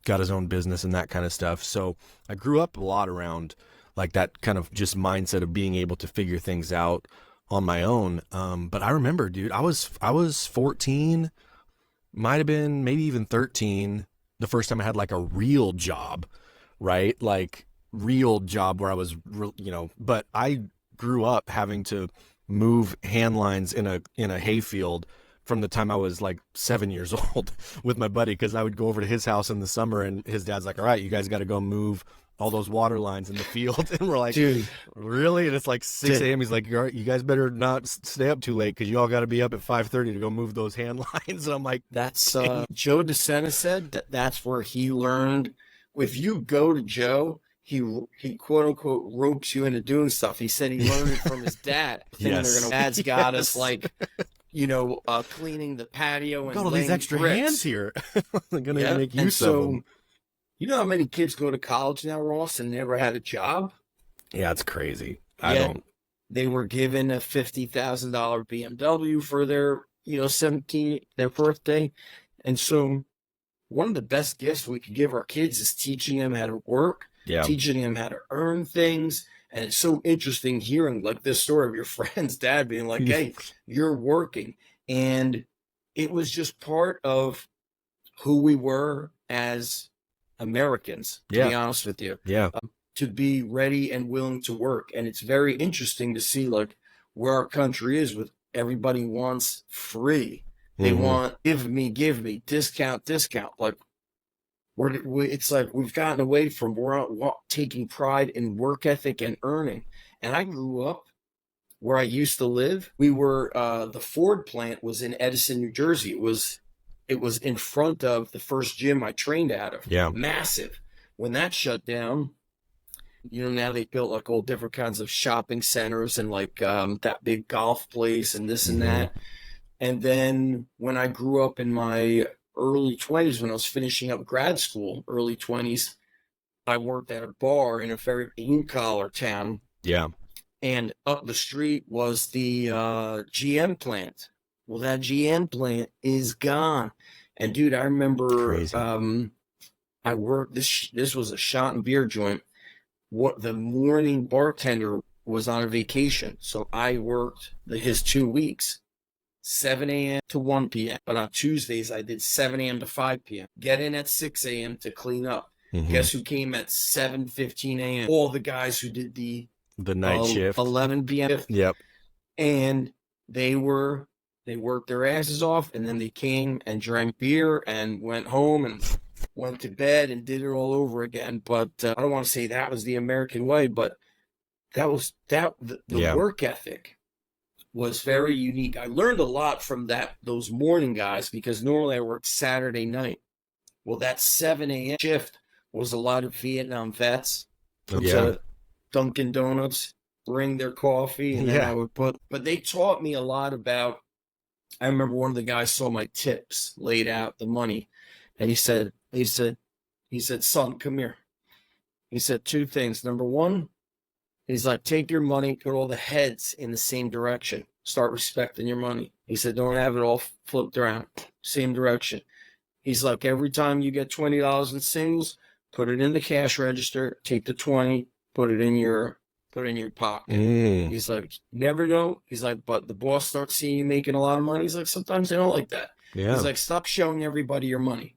got his own business and that kind of stuff. So I grew up a lot around like that kind of just mindset of being able to figure things out on my own. But I remember, dude, I was 14, might have been maybe even 13, the first time I had like a real job, right? Like real job where I was, but I grew up having to move hand lines in a hayfield from the time I was like 7 years old with my buddy, because I would go over to his house in the summer and his dad's like, all right, you guys got to go move all those water lines in the field. And we're like, dude, really? And it's like 6 a.m. He's like, you guys better not stay up too late because you all got to be up at 5:30 to go move those hand lines. And I'm like, that's Joe DeSena said that's where he learned. If you go to Joe, he quote unquote ropes you into doing stuff. He said he learned it from his dad. Yes. Dad's got us like, cleaning the patio and got all these extra bricks. hands here. I'm gonna make use of them. You know how many kids go to college now, Ross, and never had a job? Yeah, it's crazy. They were given a $50,000 BMW for their, their birthday. And so one of the best gifts we could give our kids is teaching them how to work, teaching them how to earn things. And it's so interesting hearing like this story of your friend's dad being like, hey, you're working. And it was just part of who we were as Americans, to be honest with you. Yeah. To be ready and willing to work. And it's very interesting to see like where our country is with everybody wants free. They want give me, discount. Like it's like we've gotten away from taking pride in work ethic and earning. And I grew up where I used to live. We were the Ford plant was in Edison, New Jersey. It was in front of the first gym I trained out of. Yeah. Massive. When that shut down, now they built like all different kinds of shopping centers and like that big golf place and this and that. And then when I grew up in my early 20s, when I was finishing up grad school, early 20s, I worked at a bar in a very blue-collar town. Yeah. And up the street was the GM plant. Well, that GM plant is gone. And dude, I remember I worked this was a shot and beer joint. What the morning bartender was on a vacation. So I worked his 2 weeks, 7 a.m. to 1 p.m. But on Tuesdays, I did 7 a.m. to 5 p.m. Get in at 6 a.m. to clean up. Guess who came at 7:15 a.m.? All the guys who did the night shift. 11 p.m. Yep. And they worked their asses off, and then they came and drank beer and went home and went to bed and did it all over again. But I don't want to say that was the American way, but that was the work ethic was very unique. I learned a lot from those morning guys, because normally I work Saturday night. Well, that 7 a.m. shift was a lot of Vietnam vets come to Dunkin' Donuts, bring their coffee, and then I would but they taught me a lot about, I remember one of the guys saw my tips, laid out the money, and he said, son, come here. He said two things. Number one, he's like, take your money, put all the heads in the same direction. Start respecting your money. He said, don't have it all flipped around. Same direction. He's like, every time you get $20 in singles, put it in the cash register, take the 20, put it in your pocket. He's like, never know. He's like, but the boss starts seeing you making a lot of money. He's like, sometimes they don't like that. He's like, stop showing everybody your money.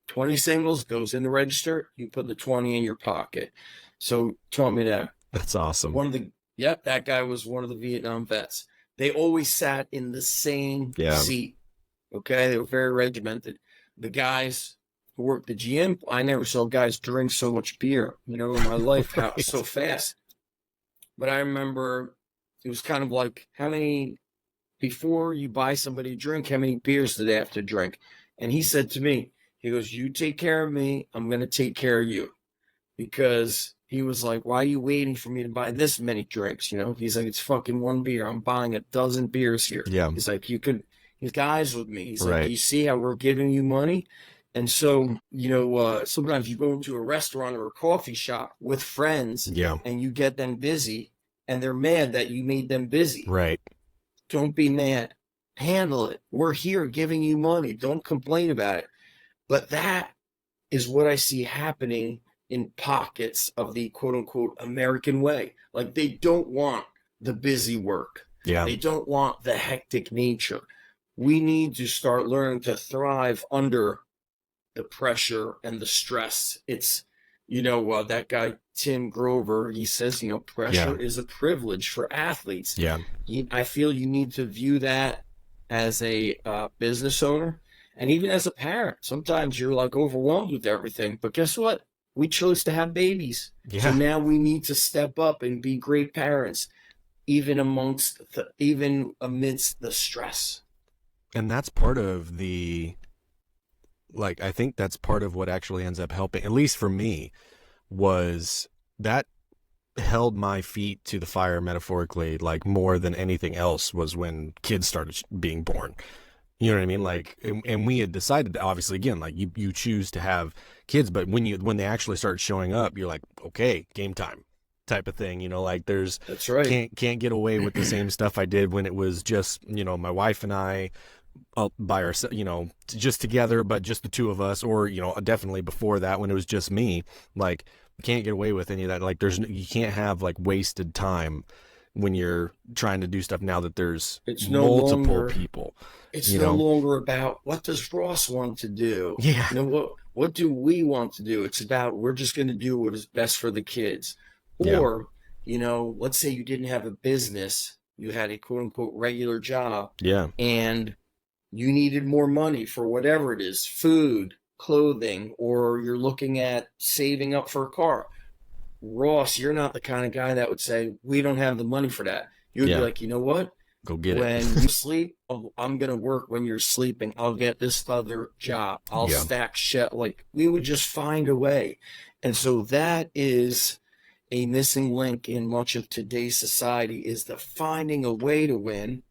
20 singles goes in the register, you put the 20 in your pocket. So taught me that. That's awesome. That guy was one of the Vietnam vets. They always sat in the same seat. Okay, they were very regimented. The guys who worked the gym, I never saw guys drink so much beer, in my life, how so fast. But I remember it was kind of like, before you buy somebody a drink, how many beers do they have to drink? And he said to me, he goes, you take care of me, I'm going to take care of you. Because he was like, why are you waiting for me to buy this many drinks? He's like, it's fucking one beer. I'm buying a dozen beers here. Yeah. He's like, he's guys with me. He's like, you see how we're giving you money? And so, sometimes you go into a restaurant or a coffee shop with friends and you get them busy and they're mad that you made them busy. Right. Don't be mad. Handle it. We're here giving you money. Don't complain about it. But that is what I see happening in pockets of the quote unquote American way. Like, they don't want the busy work. Yeah. They don't want the hectic nature. We need to start learning to thrive under the pressure and the stress. It's, that guy, Tim Grover, he says, pressure is a privilege for athletes. Yeah. I feel you need to view that as a business owner and even as a parent. Sometimes you're like overwhelmed with everything, but guess what? We chose to have babies. Yeah. So now we need to step up and be great parents, even amidst the stress. And that's part of I think that's part of what actually ends up helping, at least for me, was that held my feet to the fire, metaphorically, like more than anything else, was when kids started being born. You know what I mean? Like, and we had decided, obviously, again, like you choose to have kids, but when they actually start showing up, you're like, okay, game time type of thing, like that's right. Can't get away with the same stuff I did when it was just, my wife and I by ourselves, just together, but just the two of us, or, definitely before that when it was just me. Like, can't get away with any of that. Like, you can't have like wasted time when you're trying to do stuff now that there's multiple people. It's no longer about what does Ross want to do. Yeah. What do we want to do? It's about, we're just going to do what is best for the kids. Or, let's say you didn't have a business, you had a quote unquote regular job. Yeah. And you needed more money for whatever it is, food, clothing, or you're looking at saving up for a car. Ross, you're not the kind of guy that would say, we don't have the money for that. You would be like, you know what? Go get when you sleep, I'm going to work when you're sleeping. I'll get this other job. I'll stack shit. Like, we would just find a way. And so that is a missing link in much of today's society, is the finding a way to win.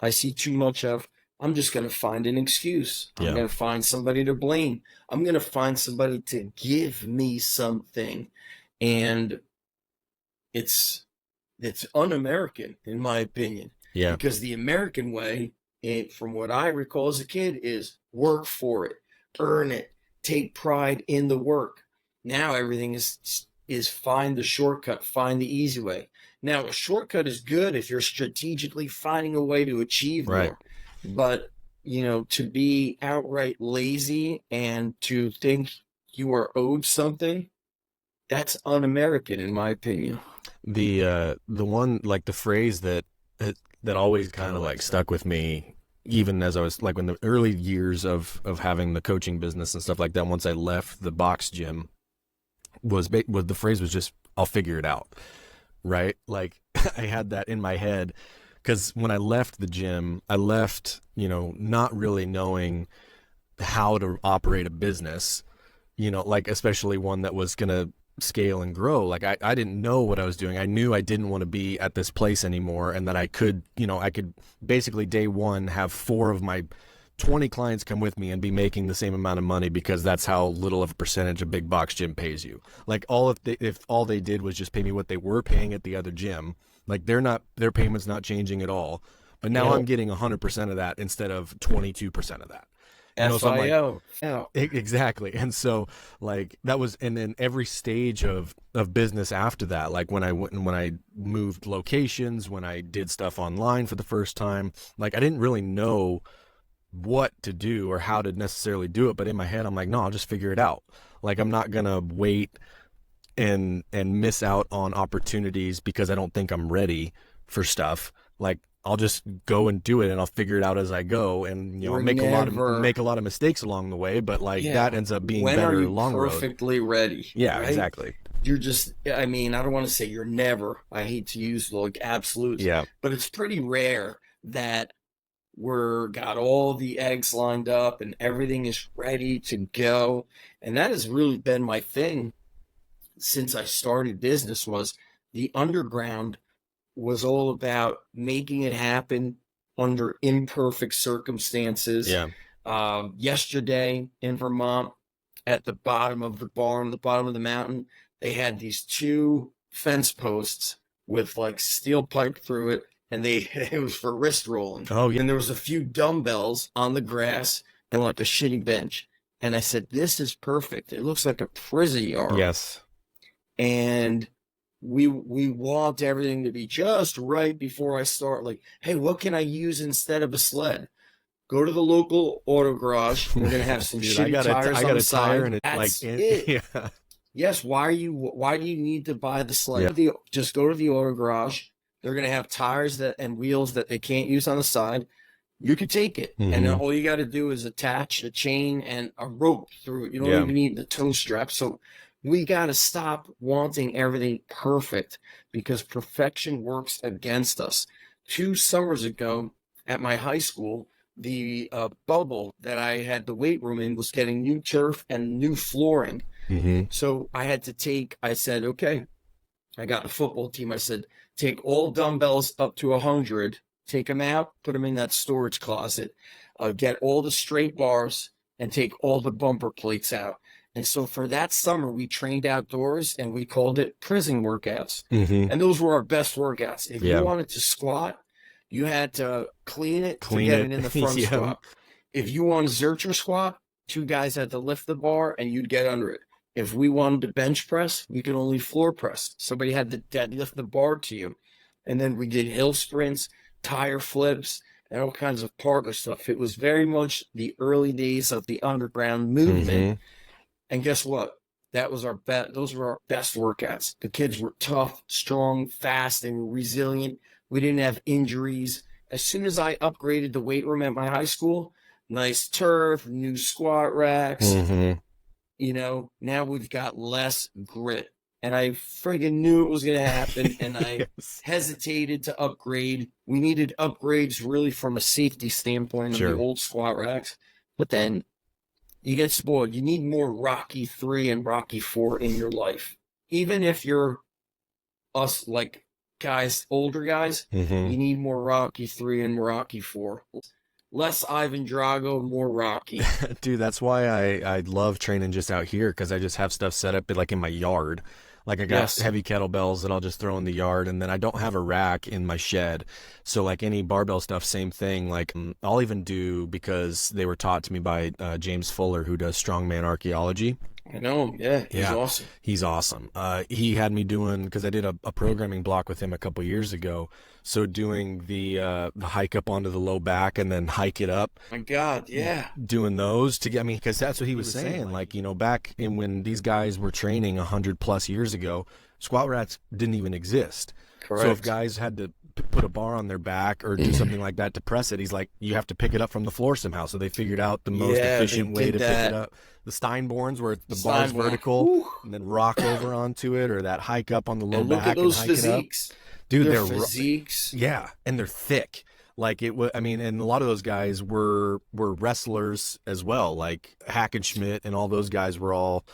I see too much of, I'm just going to find an excuse. I'm going to find somebody to blame. I'm going to find somebody to give me something. And it's un-American, in my opinion. Yeah. Because the American way, from what I recall as a kid, is work for it, earn it, take pride in the work. Now everything is find the shortcut, find the easy way. Now, a shortcut is good if you're strategically finding a way to achieve more. But, to be outright lazy and to think you are owed something, that's un-American, in my opinion. The one, like the phrase that always kind of like stuck with me, even as I was like in the early years of having the coaching business and stuff like that, once I left the box gym, was the phrase was just, I'll figure it out. Right? Like, I had that in my head because when I left the gym, I left, not really knowing how to operate a business, like especially one that was going to scale and grow. Like I didn't know what I was doing. I knew I didn't want to be at this place anymore, and that I could basically day one have 4 of my 20 clients come with me and be making the same amount of money, because that's how little of a percentage a big box gym pays you. Like if all they did was just pay me what they were paying at the other gym, like their payment's not changing at all. But now I'm getting 100% of that instead of 22% of that. So I'm like, exactly. And so like that was, and then every stage of business after that, like when I moved locations, when I did stuff online for the first time, like I didn't really know what to do or how to necessarily do it, but in my head I'm like, no, I'll just figure it out. Like I'm not gonna wait and miss out on opportunities because I don't think I'm ready for stuff. Like I'll just go and do it, and I'll figure it out as I go, and I'll make a lot of mistakes along the way, but like that ends up being better long road. Perfectly ready. Yeah, right? Exactly. You're just, I mean, I don't want to say you're never, I hate to use like absolutes, but it's pretty rare that we're got all the eggs lined up and everything is ready to go. And that has really been my thing since I started business. Was the underground was all about making it happen under imperfect circumstances. Yesterday in Vermont, at the bottom of the barn, the bottom of the mountain, they had these 2 fence posts with like steel pipe through it, and it was for wrist rolling. Oh, yeah. And there was a few dumbbells on the grass and like a shitty bench. And I said, this is perfect. It looks like a prison yard. Yes. And we want everything to be just right before I start. Like, hey, what can I use instead of a sled? Go to the local auto garage. We're gonna have some shitty tires on the side. And that's it. Yeah. Yes. Why do you need to buy the sled? Yeah. Just go to the auto garage. They're gonna have tires and wheels that they can't use on the side. You could take it, and then all you got to do is attach a chain and a rope through it. You don't even need the toe strap. So we got to stop wanting everything perfect, because perfection works against us. 2 summers ago at my high school, the bubble that I had the weight room in was getting new turf and new flooring. So I said, okay, I got a football team. I said, take all dumbbells up to 100, take them out, put them in that storage closet, get all the straight bars, and take all the bumper plates out. And so for that summer, we trained outdoors, and we called it prison workouts. And those were our best workouts. If you wanted to squat, you had to clean it to get it in the front squat. If you wanted Zercher squat, 2 guys had to lift the bar, and you'd get under it. If we wanted to bench press, we could only floor press. Somebody had to deadlift the bar to you. And then we did hill sprints, tire flips, and all kinds of partner stuff. It was very much the early days of the underground movement. And guess what? Those were our best workouts. The kids were tough, strong, fast, and resilient. We didn't have injuries. As soon as I upgraded the weight room at my high school, nice turf, new squat racks, now we've got less grit. And I friggin' knew it was going to happen, and I hesitated to upgrade. We needed upgrades really from a safety standpoint of the old squat racks. But then you get spoiled. You need more Rocky 3 and Rocky 4 in your life. Even if you're us, like guys, older guys, you need more Rocky 3 and Rocky 4. Less Ivan Drago, more Rocky. Dude, that's why I love training just out here, because I just have stuff set up like in my yard. Like I got heavy kettlebells that I'll just throw in the yard, and then I don't have a rack in my shed. So like any barbell stuff, same thing. Like I'll even do, because they were taught to me by James Fuller, who does strongman archaeology. I know him. Yeah, he's awesome. He's awesome. He had me doing, because I did a programming block with him a couple years ago. So doing the hike up onto the low back and then hike it up. My God, yeah. Doing those to get me, because that's what he was saying. Like, back in when these guys were training 100+ years ago, squat racks didn't even exist. Correct. So if guys had to put a bar on their back or do something like that to press it. He's like, you have to pick it up from the floor somehow. So they figured out the most efficient way to pick it up. The Steinborns, where the bar's vertical and then rock over onto it, or that hike up on the low and look back at those and hike physiques. it up. Dude, their physiques. Yeah, and they're thick. Like it was, I mean, and a lot of those guys were wrestlers as well. Like Hackenschmidt and all those guys were all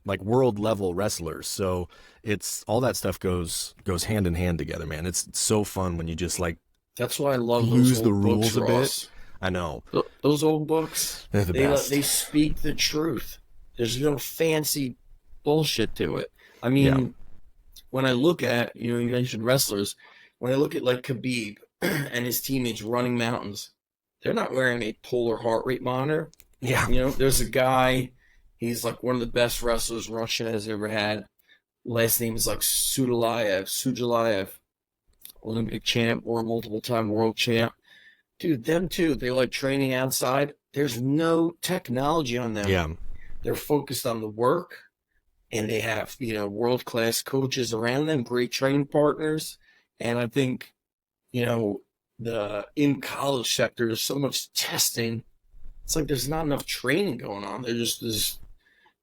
like world level wrestlers. So it's all that stuff goes hand in hand together, man. It's so fun when you just like that's why I love lose those the old rules books, a Ross. bit. I know Those old books. they're the best. They speak the truth. There's no fancy bullshit to it. I mean, when I look at, you mentioned wrestlers, when I look at like Khabib and his teammates running mountains, they're not wearing a polar heart rate monitor. Yeah. There's a guy, he's like one of the best wrestlers Russia has ever had. Last name is like Sujalayev, Olympic champ or multiple-time world champ. Dude, them too, they like training outside. There's no technology on them. Yeah. They're focused on the work, and they have, world-class coaches around them, great training partners. And I think, the in-college sector, there's so much testing. It's like there's not enough training going on. There's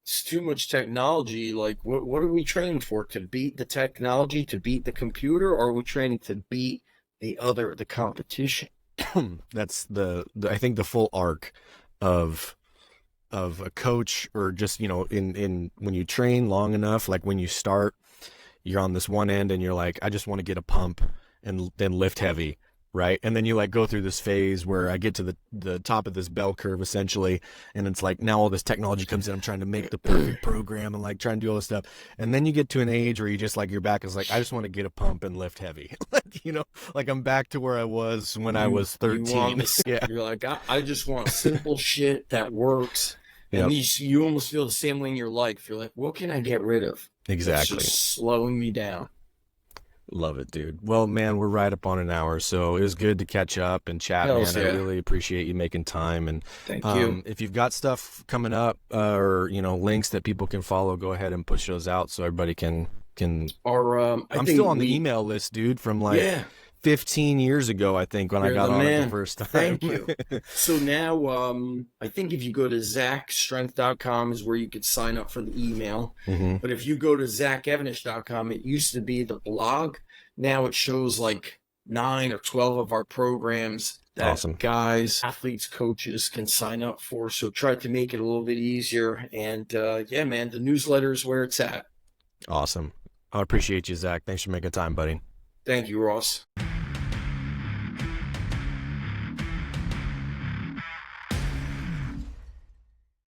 too much technology. Like, what are we training for? To beat the technology, to beat the computer, or are we training to beat the competition? That's I think the full arc of a coach, or just in when you train long enough, like when you start, you're on this one end and you're like, I just want to get a pump and then lift heavy, right? And then you like go through this phase where I get to the top of this bell curve essentially, and it's like now all this technology comes in, I'm trying to make the perfect program and like trying to do all this stuff, and then you get to an age where you just like your back is like, I just want to get a pump and lift heavy. Like I'm back to where I was when I was 13. Yeah, you're like, I just want simple shit that works. And you almost feel the same way in your life. You're like, what can I get rid of? Exactly. It's just slowing me down. Love it, dude. Well, man, we're right up on an hour, so it was good to catch up and chat, man. I really appreciate you making time. And thank you. If you've got stuff coming up, or links that people can follow, go ahead and push those out so everybody can. I'm still on the email list, dude, from 15 years ago, I think, when I got on it the first time. Thank you. So now, I think if you go to zachstrength.com is where you could sign up for the email. Mm-hmm. But if you go to zachevenesh.com, it used to be the blog. Now it shows like 9 or 12 of our programs that guys, athletes, coaches can sign up for. So try to make it a little bit easier. And yeah, man, the newsletter is where it's at. Awesome. I appreciate you, Zach. Thanks for making time, buddy. Thank you, Ross.